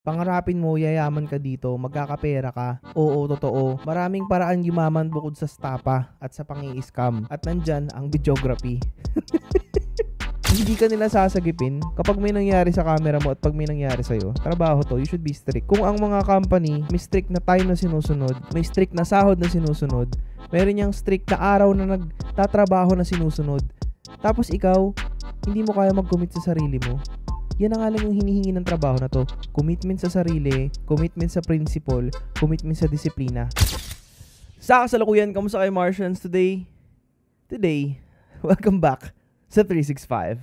Pangarapin mo, yayaman ka dito, magkakapera ka. Oo, totoo. Maraming paraan yumaman bukod sa stapa at sa pangi-scam. At nandyan ang videography. Hindi ka nila sasagipin kapag may nangyari sa camera mo at pag may nangyari sa'yo. Trabaho to, you should be strict. Kung ang mga company, may strict na time na sinusunod, may strict na sahod na sinusunod, meron niyang strict na araw na nagtatrabaho na sinusunod, tapos ikaw, hindi mo kaya mag-commit sa sarili mo, yan na nga lang yung hinihingi ng trabaho na to. Commitment sa sarili, commitment sa principle, commitment sa disiplina. Sa kasalukuyan, kamusta kayo Martians today? Today, welcome back sa 365.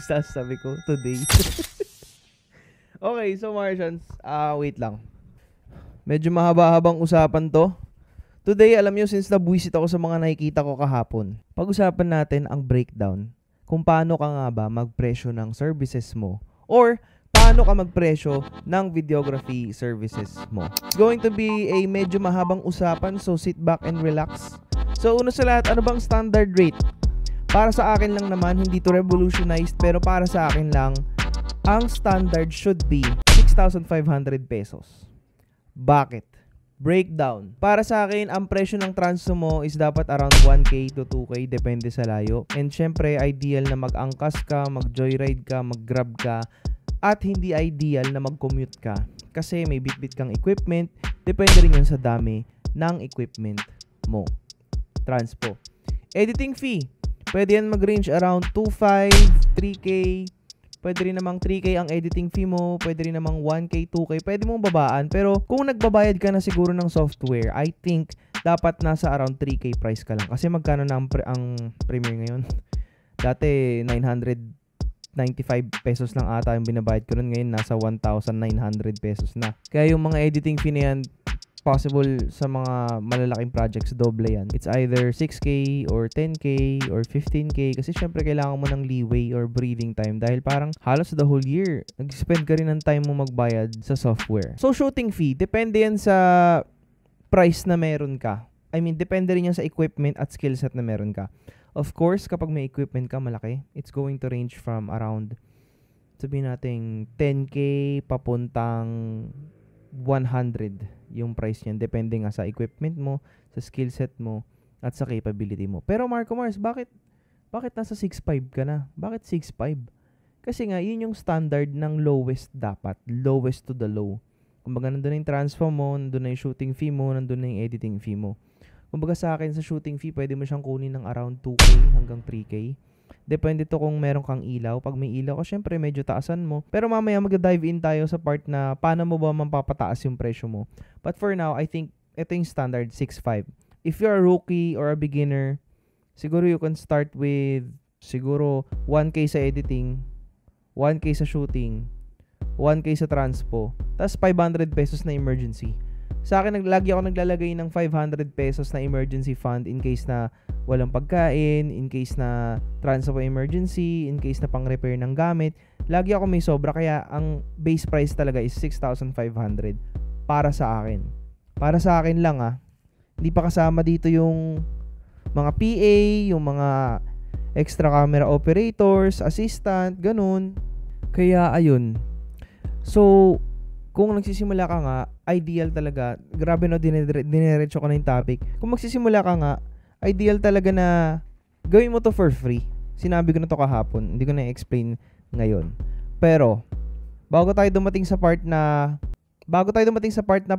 Sasabi ko, today. Okay, so Martians, wait lang. Medyo mahaba-habang usapan to. Today, alam nyo, since nabuwisit ako sa mga nakikita ko kahapon, pag-usapan natin ang breakdown kung paano ka nga ba magpresyo ng services mo or paano ka magpresyo ng videography services mo. It's going to be a medyo mahabang usapan, so sit back and relax. So, una sa lahat, ano bang standard rate? Para sa akin lang naman, hindi to revolutionized, pero para sa akin lang, ang standard should be 6,500 pesos. Bakit? Breakdown. Para sa akin, ang presyo ng transo mo is dapat around 1K to 2K, depende sa layo. And syempre, ideal na mag-angkas ka, mag-joyride ka, mag-grab ka, at hindi ideal na mag-commute ka. Kasi may bit-bit kang equipment, depende rin yun sa dami ng equipment mo. Transpo. Editing fee. Pwede yan mag-range around 2.5, 3K, pwede rin namang 3K ang editing fee mo, pwede rin namang 1K, 2K, pwede mong babaan. Pero kung nagbabayad ka na siguro ng software, I think dapat nasa around 3K price ka lang. Kasi magkano na ang Premiere ngayon? Dati 995 pesos lang ata yung binabayad ko nun. Ngayon nasa 1,900 pesos na. Kaya yung mga editing fee na yan, possible sa mga malalaking projects, doble yan. It's either 6K or 10K or 15K kasi syempre kailangan mo ng leeway or breathing time dahil parang halos the whole year nag-spend ka rin ng time mo magbayad sa software. So shooting fee, depende yan sa price na meron ka. I mean, depende rin yan sa equipment at skill set na meron ka. Of course, kapag may equipment ka malaki, it's going to range from around, sabihin natin 10K papuntang 100 yung price niyan. Depende nga sa equipment mo, sa skill set mo, at sa capability mo. Pero Marco Mars, bakit nasa 6.5 ka na? Bakit 6.5? Kasi nga, yun yung standard ng lowest dapat. Lowest to the low. Kumbaga, nandun na yung transfer mo, nandun na yung shooting fee mo, nandun na yung editing fee mo. Kumbaga sa akin, sa shooting fee, pwede mo siyang kunin ng around 2K hanggang 3K. Depende to kung meron kang ilaw. Pag may ilaw ka, syempre medyo taasan mo. Pero mamaya mag-dive in tayo sa part na paano mo ba mapapataas yung presyo mo. But for now, I think ito yung standard 6.5. If you're a rookie or a beginner, siguro you can start with siguro 1K sa editing, 1K sa shooting, 1K sa transpo, tas 500 pesos na emergency. Sa akin, lagi ako naglalagay ng 500 pesos na emergency fund in case na walang pagkain, in case na transpo emergency, in case na pang-repair ng gamit. Lagi ako may sobra, kaya ang base price talaga is 6,500 para sa akin. Para sa akin lang Hindi pa kasama dito yung mga PA, yung mga extra camera operators, assistant, ganun. Kaya ayun. So, kung nagsisimula ka nga, ideal talaga, grabe no, diniretso ko na yung topic. Kung magsisimula ka nga, ideal talaga na gawin mo to for free. Sinabi ko na to kahapon, hindi ko na-explain ngayon. Pero, bago tayo dumating sa part na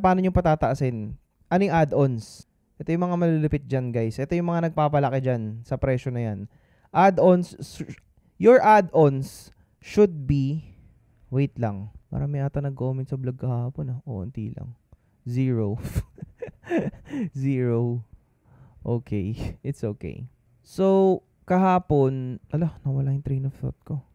paano nyo patataasin, anong add-ons? Ito yung mga malulupit dyan, guys. Ito yung mga nagpapalaki dyan sa presyo na yan. Add-ons, your add-ons should be, wait lang, marami ata nag-comment sa vlog kahapon unti lang. 0. 0. Okay. It's okay. So, kahapon, nawala yung train of thought ko.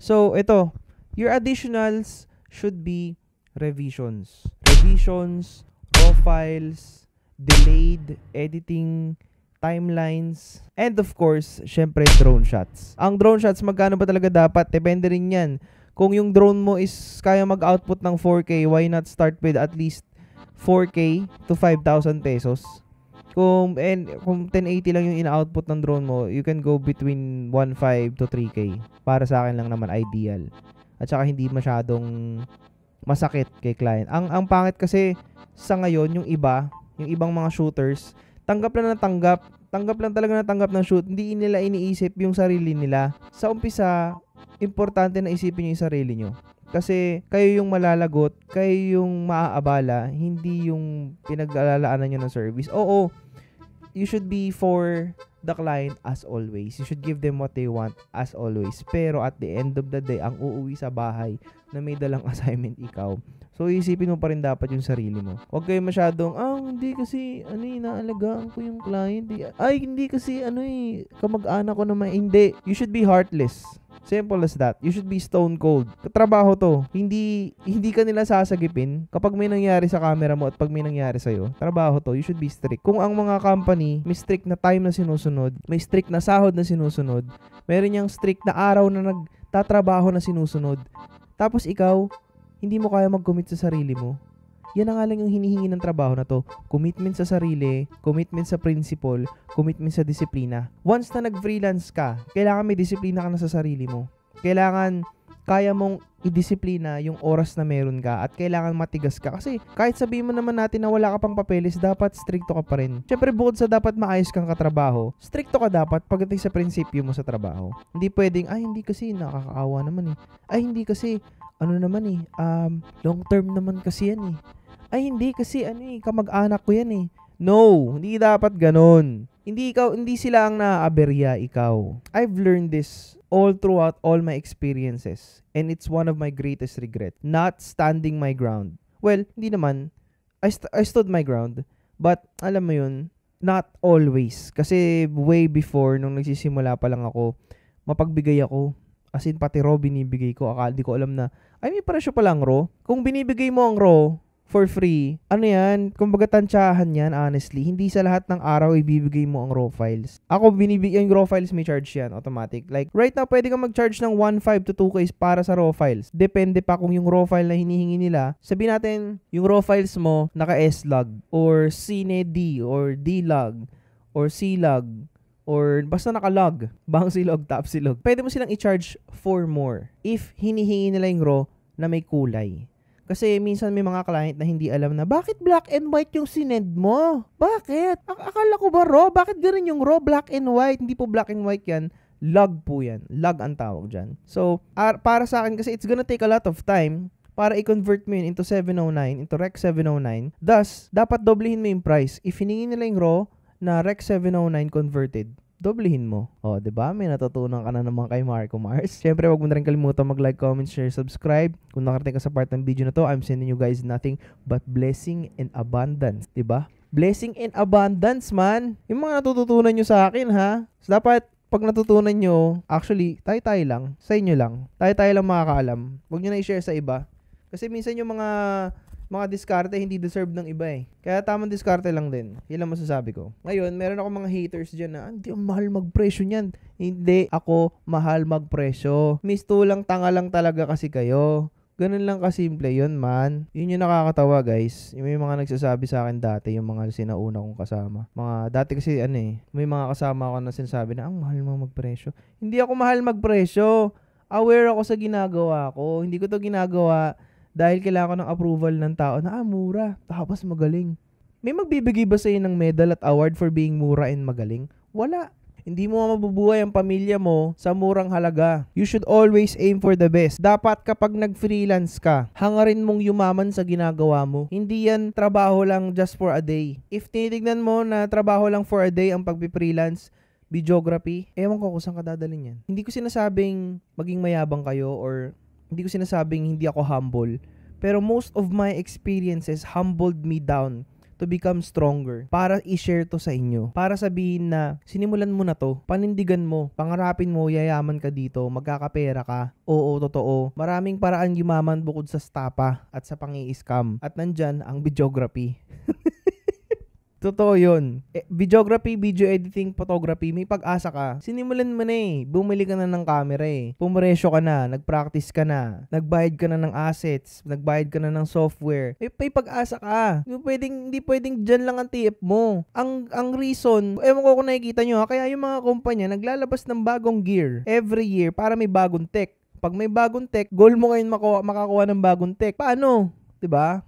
So, ito. Your additionals should be revisions. Revisions, raw files, delayed, editing, timelines, and of course, syempre, drone shots. Ang drone shots, magkano ba talaga dapat? Depende rin yan. Kung yung drone mo is kaya mag-output ng 4K, why not start with at least 4K to 5,000 pesos? Kung 1080 lang yung ina-output ng drone mo, you can go between 1.5 to 3K. Para sa akin lang naman ideal. At saka hindi masyadong masakit kay client. Ang pangit kasi sa ngayon, yung ibang mga shooters, tanggap lang talaga na tanggap ng shoot. Hindi nila iniisip yung sarili nila. Sa umpisa, importante na isipin nyo yung sarili nyo. Kasi kayo yung malalagot, kayo yung maaabala, hindi yung pinag-alalaanan nyo ng service. Oo, you should be for the client as always. You should give them what they want as always. Pero at the end of the day, ang uuwi sa bahay na may dalang assignment ikaw. So, isipin mo pa rin dapat yung sarili mo. Huwag kayo masyadong, hindi kasi, naalagaan ko yung client. Hindi kasi, kamag-anak ko naman. Hindi. You should be heartless. Simple as that. You should be stone cold. Trabaho to. Hindi ka nila sasagipin kapag may nangyari sa camera mo at pag may nangyari sa'yo. Trabaho to. You should be strict. Kung ang mga company, may strict na time na sinusunod, may strict na sahod na sinusunod, meron yung strict na araw na nagtatrabaho na sinusunod, tapos ikaw, hindi mo kaya mag-commit sa sarili mo, yan na nga lang yung hinihingi ng trabaho na to. Commitment sa sarili, commitment sa principle, commitment sa disiplina. Once na nag-freelance ka, kailangan may disiplina ka na sa sarili mo. Kailangan kaya mong i-disiplina yung oras na meron ka at kailangan matigas ka. Kasi kahit sabihin mo naman natin na wala ka pang papeles, dapat stricto ka pa rin. Siyempre bukod sa dapat maayos kang katrabaho, stricto ka dapat pagdating sa prinsipyo mo sa trabaho. Hindi pwedeng, hindi kasi nakakaawa naman eh. Hindi kasi, long term naman kasi yan eh. Hindi kasi kamag-anak ko yan eh. No, hindi dapat ganon. Hindi sila ang naaaberya, ikaw. I've learned this all throughout all my experiences. And it's one of my greatest regret. Not standing my ground. Well, hindi naman. I stood my ground. But, alam mo yun, not always. Kasi way before, nung nagsisimula pa lang ako, mapagbigay ako. As in, pati raw binibigay ko. Akala di ko alam na, may presyo pa lang raw. Kung binibigay mo ang raw, for free, yan, kumbaga tansyahan yan, honestly. Hindi sa lahat ng araw ibibigay mo ang raw files. Ako, yung raw files may charge yan, automatic. Like, right now, pwede kang mag-charge ng 1.5 to 2K para sa raw files. Depende pa kung yung raw file na hinihingi nila. Sabihin natin, yung raw files mo, naka-S-log, or CineD, or D-log, or C-log, or basta naka-log, bang silog, top silog. Pwede mo silang i-charge for more if hinihingi nila yung raw na may kulay. Kasi minsan may mga client na hindi alam na, bakit black and white yung sinend mo? Bakit? Akala ko ba raw? Bakit ganun yung raw black and white? Hindi po black and white yan. Log po yan. Log ang tawag dyan. So, para sa akin kasi it's gonna take a lot of time para i-convert mo yun into 709, into Rec 709. Thus, dapat doblehin mo yung price. If hiningi nila yung raw na Rec 709 converted, doblehin mo. Diba? May natutunan ka na naman kay Marco Mars. Siyempre, wag mo na rin kalimutan mag-like, comment, share, subscribe. Kung nakarating ka sa part ng video na to, I'm sending you guys nothing but blessing and abundance. Diba? Blessing and abundance, man. Yung mga natututunan nyo sa akin, ha? So, dapat, pag natutunan nyo, actually, tayo-tayo lang. Sa inyo lang. Tayo-tayo lang makakaalam. Wag nyo na i-share sa iba. Kasi minsan yung mga diskarte hindi deserve ng iba eh. Kaya tamang diskarte lang din. Yan lang masasabi ko. Ngayon, meron ako mga haters dyan na, hindi ang mahal magpresyo niyan. Hindi ako mahal magpresyo. Mistulang tanga lang talaga kasi kayo. Ganun lang kasimple yun, man. Yun yung nakakatawa, guys. Yung may mga nagsasabi sa akin dati, yung mga sinauna kong kasama. Dati kasi may mga kasama ako na sinasabi na, ang mahal mo magpresyo. Hindi ako mahal magpresyo. Aware ako sa ginagawa ko. Hindi ko to ginagawa dahil kailangan ko ng approval ng tao na, mura, tapos magaling. May magbibigay ba sa'yo ng medal at award for being mura and magaling? Wala. Hindi mo mabubuhay ang pamilya mo sa murang halaga. You should always aim for the best. Dapat kapag nag-freelance ka, hangarin mong yumaman sa ginagawa mo. Hindi yan trabaho lang just for a day. If tinitignan mo na trabaho lang for a day ang pag-freelance, videography, ewan ko kung saan ka dadalhin yan. Hindi ko sinasabing maging mayabang kayo or hindi ko sinasabing hindi ako humble. Pero most of my experiences humbled me down to become stronger. Para i-share to sa inyo. Para sabihin na, sinimulan mo na to, panindigan mo, pangarapin mo, yayaman ka dito, magkakapera ka. Oo, totoo. Maraming paraan yumaman bukod sa stapa at sa pangi-scam. At nandyan ang videography. Totoo yun. Videography, video editing, photography, may pag-asa ka. Sinimulan mo na eh. Bumili ka na ng camera eh. Pumaresyo ka na, nag-practice ka na, nagbayad ka na ng assets, nagbayad ka na ng software. May pag-asa ka. Hindi pwedeng dyan lang ang TF mo. Ang reason, ewan ko kung nakikita nyo ha, kaya yung mga kumpanya naglalabas ng bagong gear every year para may bagong tech. Pag may bagong tech, goal mo ngayon makakuha ng bagong tech. Paano? 'Di ba?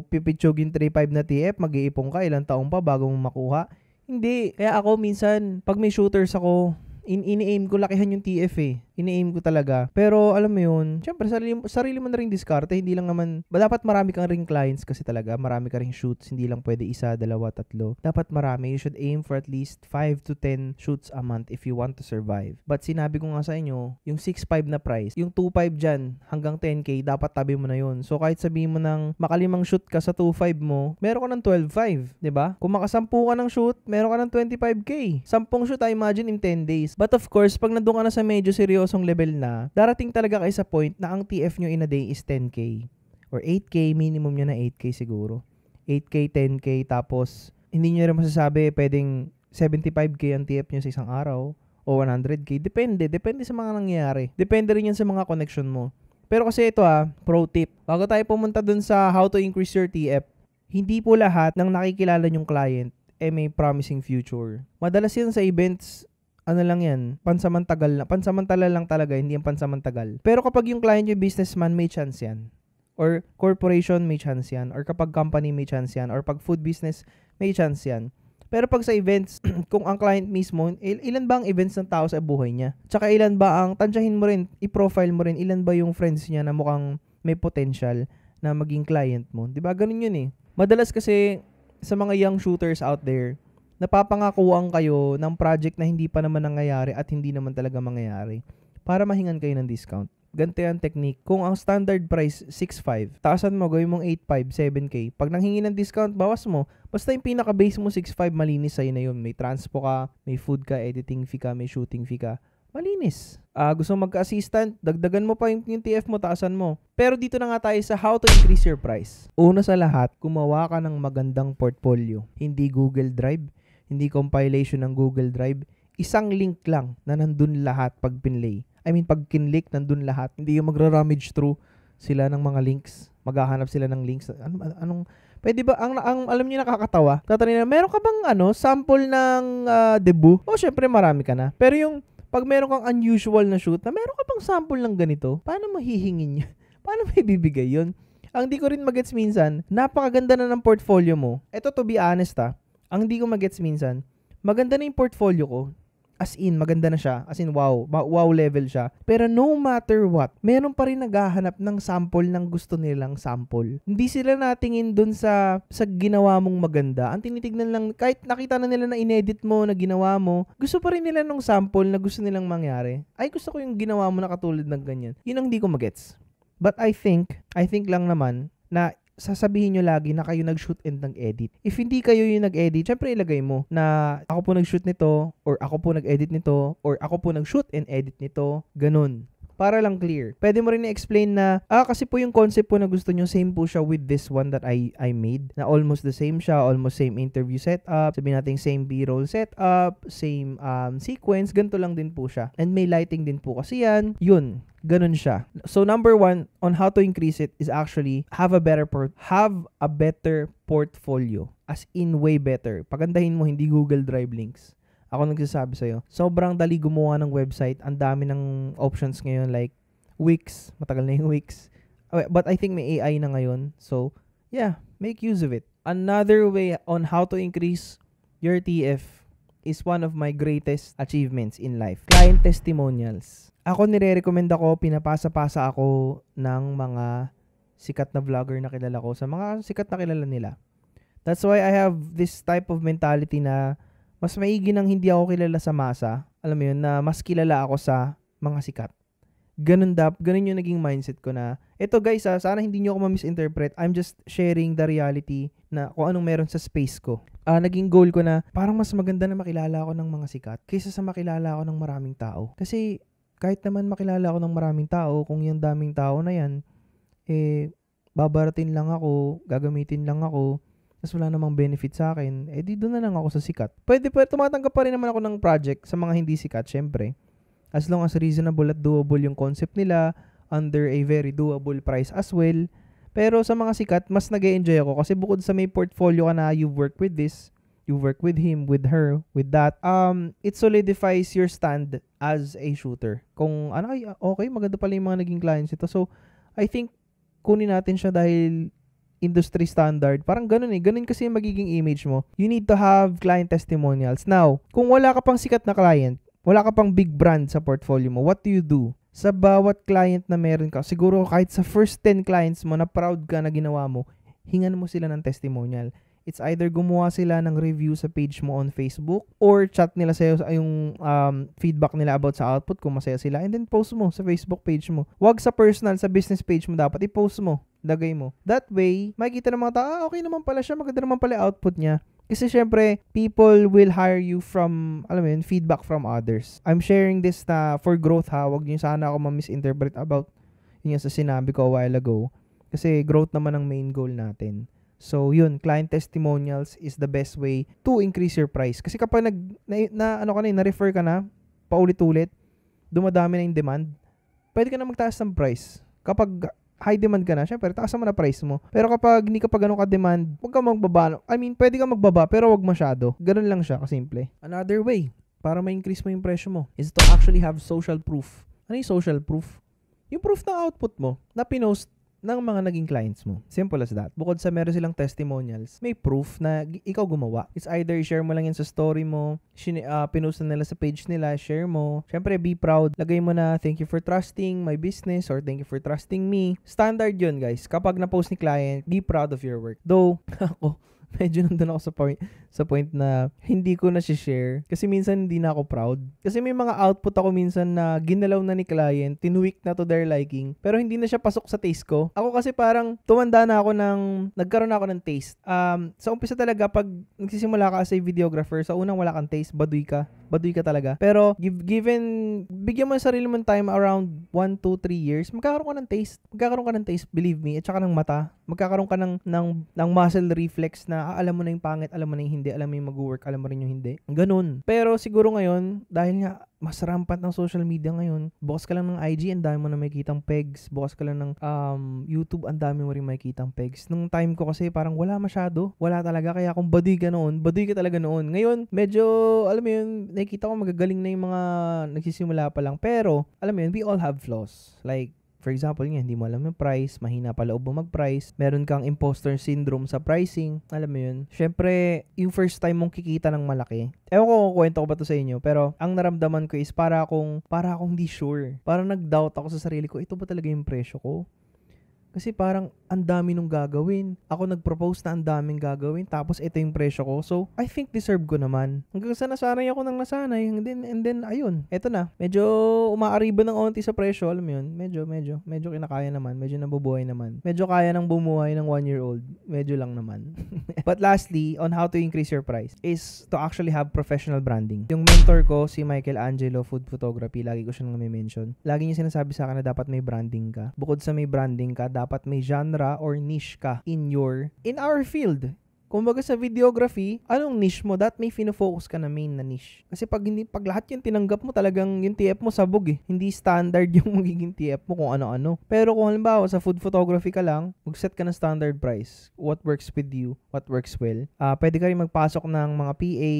Pipitsugin 3.5 na TF, mag-iipon ka ilang taon pa bago mo makuha. Hindi. Kaya ako minsan, pag may shooters ako, ini-aim ko lakihan yung TF eh. Ini-aim ko talaga. Pero alam mo yun, syempre sarili mo na rin diskarte. Hindi lang naman, dapat marami kang ring clients kasi talaga. Marami ka ring shoots. Hindi lang pwede isa, dalawa, tatlo. Dapat marami. You should aim for at least 5 to 10 shoots a month if you want to survive. But sinabi ko nga sa inyo, yung 6.5 na price, yung 2.5 dyan hanggang 10K, dapat tabi mo na yun. So kahit sabihin mo ng makalimang shoot ka sa 2.5 mo, meron ka ng 12.5. Diba? Kung makasampu ka ng shoot, meron ka ng 25K. 10 shoot, I imagine in 10 days. But of course, pag nandun ka na sa medyo seryosong level na, darating talaga kayo sa point na ang TF nyo in a day is 10K. Or 8K, minimum nyo na 8K siguro. 8K, 10K, tapos hindi nyo rin masasabi pwedeng 75K ang TF nyo sa isang araw o 100K. Depende sa mga nangyayari. Depende rin yan sa mga connection mo. Pero kasi ito pro tip. Bago tayo pumunta dun sa how to increase your TF, hindi po lahat ng nakikilala nyong client may promising future. Madalas yan sa events, lang yan, pansamantala lang talaga, hindi yung pansamantagal. Pero kapag yung client yung businessman, may chance yan. Or corporation, may chance yan. Or kapag company, may chance yan. Or pag food business, may chance yan. Pero pag sa events, kung ang client mismo, ilan ba ang events ng tao sa buhay niya? Tsaka ilan ba ang, tansyahin mo rin, i-profile mo rin, ilan ba yung friends niya na mukhang may potential na maging client mo? Diba? Ganun yun eh. Madalas kasi sa mga young shooters out there, napapangakuan kayo ng project na hindi pa naman nangyayari at hindi naman talaga mangyayari para mahingan kayo ng discount. Ganito yung technique. Kung ang standard price 6.5, taasan mo, gawin mong 8.5, 7K. Pag nanghingi ng discount, bawas mo. Basta yung pinaka-base mo 6.5, malinis sa'yo na yun. May transpo ka, may food ka, editing fee ka, may shooting fee ka. Malinis. Gusto magka-assistant, dagdagan mo pa yung TF mo, taasan mo. Pero dito na nga tayo sa how to increase your price. Una sa lahat, gumawa ka ng magandang portfolio. Hindi Google Drive, hindi compilation ng Google Drive. Isang link lang na nandun lahat pag pinlay. Pag kinlik, nandun lahat. Hindi yung magra-rummage through sila ng mga links. Maghahanap sila ng links. Pwede ba, ang alam niyo nakakatawa, tatanungin na, meron ka bang sample ng debut? Syempre marami ka na. Pero yung, pag meron kang unusual na shoot, na meron ka bang sample ng ganito, paano mahihingin yun? Paano may bibigay yun? Ang di ko rin magets minsan, napakaganda na ng portfolio mo. Ito to be honest ang di ko magets minsan, maganda na yung portfolio ko. As in, maganda na siya. As in, wow level siya. Pero no matter what, meron pa rin naghahanap ng sample ng gusto nilang sample. Hindi sila natingin dun sa ginawa mong maganda. Ang tinitignan lang, kahit nakita na nila na inedit mo, na ginawa mo, gusto pa rin nila ng sample na gusto nilang mangyari. Ay, gusto ko yung ginawa mo na katulad ng ganyan. Yun ang di ko magets. But I think lang naman na sasabihin nyo lagi na kayo nag-shoot and nag-edit. If hindi kayo yung nag-edit, syempre ilagay mo na ako po nag-shoot nito, or ako po nag-edit nito, or ako po nag-shoot and edit nito. Ganun. Para lang clear. Pwede mo rin i-explain na, kasi po yung concept po na gusto nyo, same po siya with this one that I made. Na almost the same siya, almost same interview setup, sabihin natin same B-roll setup, same sequence, ganito lang din po siya. And may lighting din po kasi yan. Yun. Ganun siya. So number 1 on how to increase it is actually have a better portfolio. As in way better. Pagandahin mo, hindi Google Drive links. Ako nagsasabi sa'yo. Sobrang dali gumawa ng website. Ang dami ng options ngayon like Wix. Matagal na yung Wix. But I think may AI na ngayon. So yeah, make use of it. Another way on how to increase your TF is one of my greatest achievements in life. Client testimonials. Ako nire-recommend ako, pinapasa-pasa ako ng mga sikat na vlogger na kilala ko sa mga sikat na kilala nila. That's why I have this type of mentality na mas maigi nang hindi ako kilala sa masa. Alam mo yun, na mas kilala ako sa mga sikat. Ganun yung naging mindset ko na, eto guys sana hindi nyo ako ma-misinterpret. I'm just sharing the reality na kung anong meron sa space ko. Naging goal ko na, parang mas maganda na makilala ako ng mga sikat kaysa sa makilala ako ng maraming tao. Kasi kahit naman makilala ako ng maraming tao, kung yung daming tao na yan, babaratin lang ako, gagamitin lang ako, tas wala namang benefit sa akin, di doon na lang ako sa sikat. Pwede pa, tumatanggap pa rin naman ako ng project sa mga hindi sikat, syempre. As long as reasonable at doable yung concept nila, under a very doable price as well. Pero sa mga sikat, mas nag-e-enjoy ako kasi bukod sa may portfolio ka na you've worked with this, you work with him, with her, with that, it solidifies your stand as a shooter. Kung okay, maganda pala yung mga naging clients ito. So, I think, kunin natin siya dahil industry standard. Parang ganun Ganun kasi yung magiging image mo. You need to have client testimonials. Now, kung wala ka pang sikat na client, wala ka pang big brand sa portfolio mo, what do you do? Sa bawat client na meron ka, siguro kahit sa first 10 clients mo na proud ka na ginawa mo, hingan mo sila ng testimonial. It's either gumawa sila ng review sa page mo on Facebook or chat nila sa'yo yung feedback nila about sa output kung masaya sila, and then post mo sa Facebook page mo. Wag sa personal, sa business page mo dapat i-post mo, lagay mo. That way, makikita ng mga tao, okay naman pala siya, maganda naman pala output niya. Kasi syempre, people will hire you from, feedback from others. I'm sharing this na for growth ha, wag niyo sana ako ma-misinterpret about yun sa sinabi ko a while ago. Kasi growth naman ang main goal natin. So, yun, client testimonials is the best way to increase your price. Kasi kapag na-refer ka na, paulit-ulit, dumadami na yung demand, pwede ka na magtaas ng price. Kapag high demand ka na, syempre, taas mo na price mo. Pero kapag hindi ka pa ganun ka-demand, huwag ka magbaba. Pwede ka magbaba, pero huwag masyado. Ganun lang siya, kasimple. Another way, para ma-increase mo yung presyo mo, is to actually have social proof. Ano yung social proof? Yung proof ng output mo, na pinost ng mga naging clients mo. Simple as that. Bukod sa meron silang testimonials, may proof na ikaw gumawa. It's either share mo lang yan sa story mo, pinost na nila sa page nila, share mo. Syempre, be proud. Lagay mo na, thank you for trusting my business or thank you for trusting me. Standard yun, guys. Kapag na-post ni client, be proud of your work. Though, ako, medyo nandun ako sa point na hindi ko na share kasi minsan hindi na ako proud. Kasi may mga output ako minsan na ginalaw na ni client, tinweak na to their liking, pero hindi na siya pasok sa taste ko. Ako kasi parang tumanda na ako nagkaroon na ako ng taste. Sa umpisa talaga, pag nagsisimula ka as a videographer, sa unang wala kang taste, baduy ka talaga. Pero bigyan mo sa sarili mong time around 1, 2, 3 years, magkakaroon ka ng taste, believe me, at saka ng mata. Magkakaroon ka ng muscle reflex na alam mo na yung pangit, alam mo na yung hindi, alam mo yung mag-work, alam mo rin yung hindi. Ganun. Pero siguro ngayon, dahil nga mas rampant ng social media ngayon, bukas ka lang ng IG, ang dami mo na makikitang pegs. Bukas ka lang ng YouTube, ang dami mo rin makikitang pegs. Nung time ko kasi parang wala masyado. Wala talaga. Kaya kung baduy ka talaga noon. Ngayon, medyo, alam mo yun, nakikita ko magagaling na yung mga nagsisimula pa lang. Pero, alam mo yun, we all have flaws. Like, for example, hindi mo alam yung price, mahina pa loob mo mag-price, meron kang imposter syndrome sa pricing, alam mo yun. Syempre, yung first time mong kikita ng malaki, ewan ko kung kwento ko ba to sa inyo, pero ang naramdaman ko is para akong hindi sure. Parang nag-doubt ako sa sarili ko, ito ba talaga yung presyo ko? Kasi parang ang dami nung gagawin. Ako nag-propose na ang daming gagawin. Tapos ito yung presyo ko. So, I think deserve ko naman. Hanggang sa nasanay ako ng nasanay. And then ayun. Ito na. Medyo umaariba ng onti sa presyo. Alam mo yun? Medyo kinakaya naman. Medyo nabubuhay naman. Medyo kaya nang bumuhay ng 1-year-old. Medyo lang naman. But lastly, on how to increase your price is to actually have professional branding. Yung mentor ko, si Michael Angelo, food photography, lagi ko siyang may-mention. Lagi niya sinasabi sa akin na dapat may branding ka. Bukod sa may branding ka, dapat may genre or niche ka in our field. Kumbaga sa videography, anong niche mo? That may fino-focus ka na main na niche. Kasi pag lahat yung tinanggap mo, talagang yung TF mo sabog eh. Hindi standard yung magiging TF mo kung ano-ano. Pero kung halimbawa sa food photography ka lang, mag-set ka ng standard price. What works with you? What works well? Pwede ka rin magpasok ng mga PA,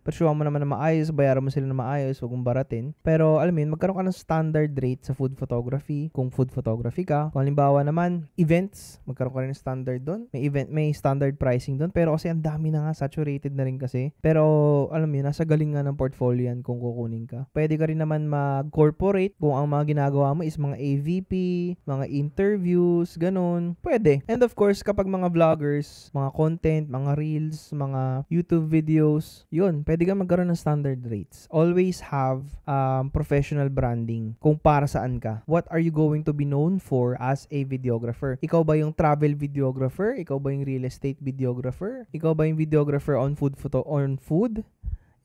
Persyuhan mo naman na maayos, bayaran mo sila na maayos, huwag mong baratin. Pero alam mo yun, magkaroon ka ng standard rate sa food photography, kung food photography ka. Kung halimbawa naman, events, magkaroon ka rin ng standard doon. May standard pricing doon. Pero kasi ang dami na nga, saturated na rin kasi. Pero alam mo yun, nasa galing nga ng portfolio yan kung kukunin ka. Pwede ka rin naman mag-corporate kung ang mga ginagawa mo is mga AVP, mga interviews, ganun. Pwede. And of course, kapag mga vloggers, mga content, mga reels, mga YouTube videos, yun, pwede ka magkaroon ng standard rates. Always have professional branding kung para saan ka. What are you going to be known for as a videographer? Ikaw ba yung travel videographer? Ikaw ba yung real estate videographer? Ikaw ba yung videographer on food?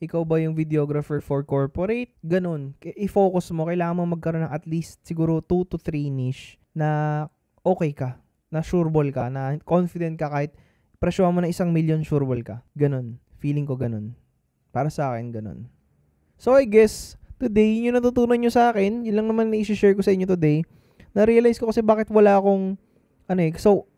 Ikaw ba yung videographer for corporate? Ganun. I-focus mo. Kailangan mo magkaroon ng at least siguro 2 to 3 niche na okay ka, na sureball ka, na confident ka kahit presyohan mo na 1,000,000, sure ka. Ganon. Feeling ko ganon. Para sa akin, ganon. So, I guess, today, yun yung natutunan nyo sa akin. Yun lang naman na i-share ko sa inyo today. Na-realize ko kasi bakit wala akong, so,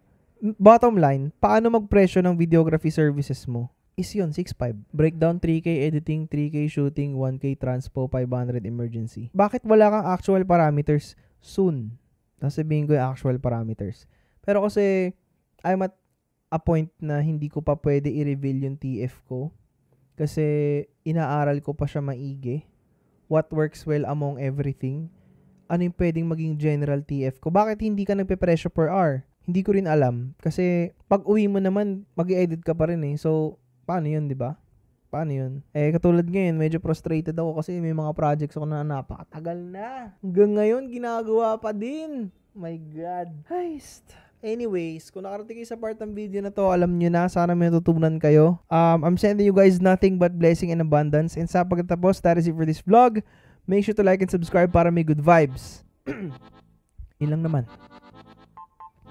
bottom line, paano magpresyo ng videography services mo? Is yun, 6.5. Breakdown, 3K editing, 3K shooting, 1K transpo, 500 emergency. Bakit wala kang actual parameters? Soon. Sasabihin ko yung actual parameters. Pero kasi, I'm at a point na hindi ko pa pwede i-reveal yung TF ko. Kasi, inaaral ko pa siya maigi. What works well among everything? Ano yung pwedeng maging general TF ko? Bakit hindi ka nagpe-presyo per hour? Hindi ko rin alam. Kasi, pag uwi mo naman, mag-edit ka pa rin eh. So, paano yun, di ba? Paano yun? Katulad ngayon, medyo frustrated ako kasi may mga projects ako na napakatagal na. Hanggang ngayon, ginagawa pa din. My God. Anyways, kung nakarating kayo sa part ng video na to, alam nyo na, sana may natutunan kayo. I'm sending you guys nothing but blessing and abundance. And sa pagkatapos, that is it for this vlog. Make sure to like and subscribe para may good vibes. Yun lang naman.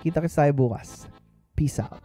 Kita-kits tayo bukas. Peace out.